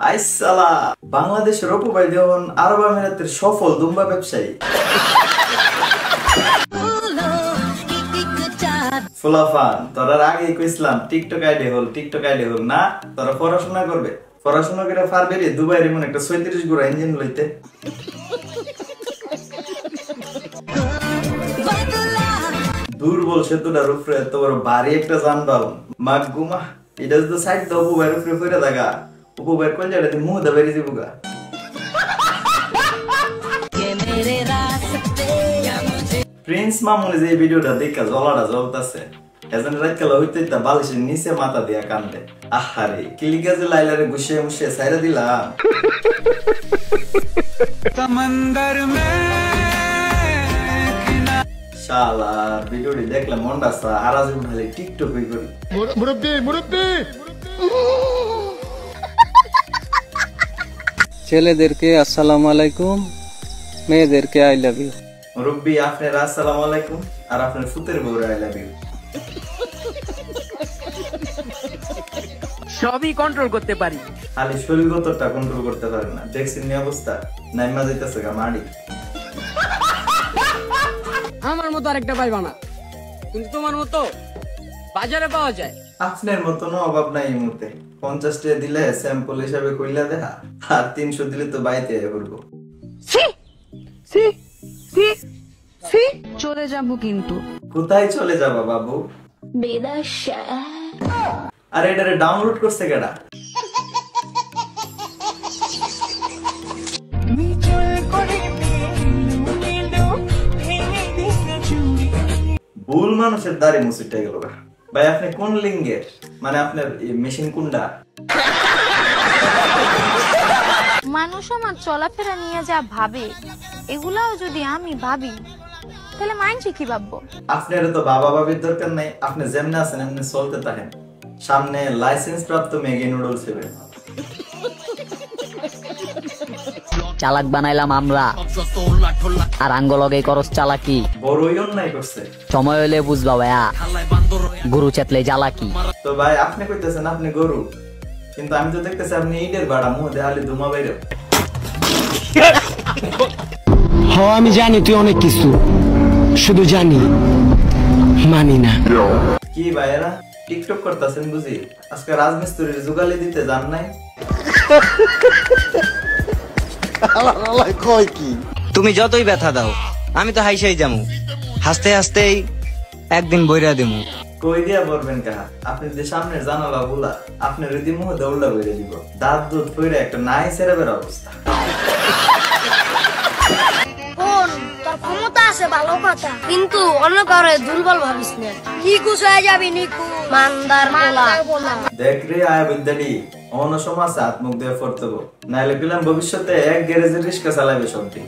আইসালা বাংলাদেশের অপু ভাই দেওয়ান আরব আমিরাতের সফল দুম্বা ব্যবসায়ী। ফুলাফান তোরা আগে কইছিলাম টিকটক আইডি হল না, তোরা পড়াশোনা করবে, পড়াশোনা করে পারবে রে দুবাইয়ের এমন একটা 36 গোড়া ইঞ্জিন লইতে। দুর্বল সেতুটার উপরে এত বড় ভারী একটা যানবাহন মাগ গুমা, এটা যদি সাইড দাও অপু ভাইয়ের উপরে ফিরে থাকা, অপু ভাইয়ের কলজাটা মুহ দা বেরিয়ে যাবো। প্রিন্স মামুনি যে ভিডিওটা দেখা জ্বলাটা জ্বলতাছে, এজন রাতকালা হইতে বালিশের নিচে মাথা দিয়া কান্দে। আহারে কিলিগা যে লাইলারে গুছিয়ে মুছিয়ে ছাইরা দিলাম। শালার ভিডিওটি দেখলে মনটা আর আজ ভালো টিকটক করি। ছেলেদেরকে আসসালামু আলাইকুম, মেয়েদেরকে আই লাভ ইউ। মুরব্বি আপনার আসসালামু আলাইকুম আর আপনার ফুতের বউরে আই লাভ ইউ। সবই কন্ট্রোল করতে পারি, খালি শরীরগতটা কন্ট্রোল করতে পারে না। দেখছেন নি অবস্থা, নাইমা যাইতাছে গা মাড়ি। আমার মতো আরেকটা পাইবা না, কিন্তু তোমার মতো বাজারে পাওয়া যায়। আপনার মতন অভাব নাই এই মুহূর্তে। 50 টাকা দিলে স্যাম্পল হিসাবে কইলা দেখা, আর 300 দিলে তো বাইতে করবো। চলে যাব কিন্তু। কোথায় চলে যাবা বাবু? আরে এটারে ডাউনলোড করছে কেডা? ভুল মানুষের দাড়ি মুছিটা গেল ভাই। আপনি কোন লিঙ্গের, মানে আপনার মেশিন কোনটা? মানুষ আমার চলাফেরা নিয়ে যা ভাবে, এগুলাও যদি আমি ভাবি তাহলে মাইন্ড কি ভাববো? আপনার তো বাবা বাবির দরকার নাই, আপনি যেমনে আছেন এমনি চলতে থাকেন। সামনে লাইসেন্স প্রাপ্ত ম্যাগি নুডলস হবে। চালাক বানাইলাম আমরা, আর আঙ্গলগে করস চালাকি। বড়ই অন্যায় করছে, সময় হইলে বুঝবা ভাইয়া, গরু চেতলে জ্বালাকি। তো ভাই আপনি কইতেছেন আপনি গরু, কিন্তু আমি তো দেখতেছি আপনি ইটের বাড়া মুহ দেয়ালে ধুমা বাইরে। হ্যাঁ আমি জানি তুই অনেক কিছু, শুধু জানি মানি না। কি ভাইরা টিকটক করতেছেন বুঝি? আজকে রাজমিস্ত্রির জোগালি দিতে যান নাই? তুমি যতই ব্যথা দাও আমি তো হাইসাই যামু, হাসতে হাসতেই একদিন বইরা দিমু। কই দিয়া বলবেন কাহা? আপনি যে সামনের জানালা গুলা আপনার রীতি মুহ দৌড়া বইরে দিব, দাঁত দুধ ফইরা একটা নাই সেরাবের অবস্থা। কোন তোর ক্ষমতা আছে ভালো কথা, কিন্তু অন্য কাউরে দুর্বল ভাবিস না। নিকুচ হয়ে যাবি, নিকু মানদার বলা। দেখ রে আয় বিদ্যাডি, অন্য সমাজ হাত মুখ দিয়ে ফরতব, নাইলে পেলাম ভবিষ্যতে এক গ্যারেজের রিক্সা চালাবে সবদিন।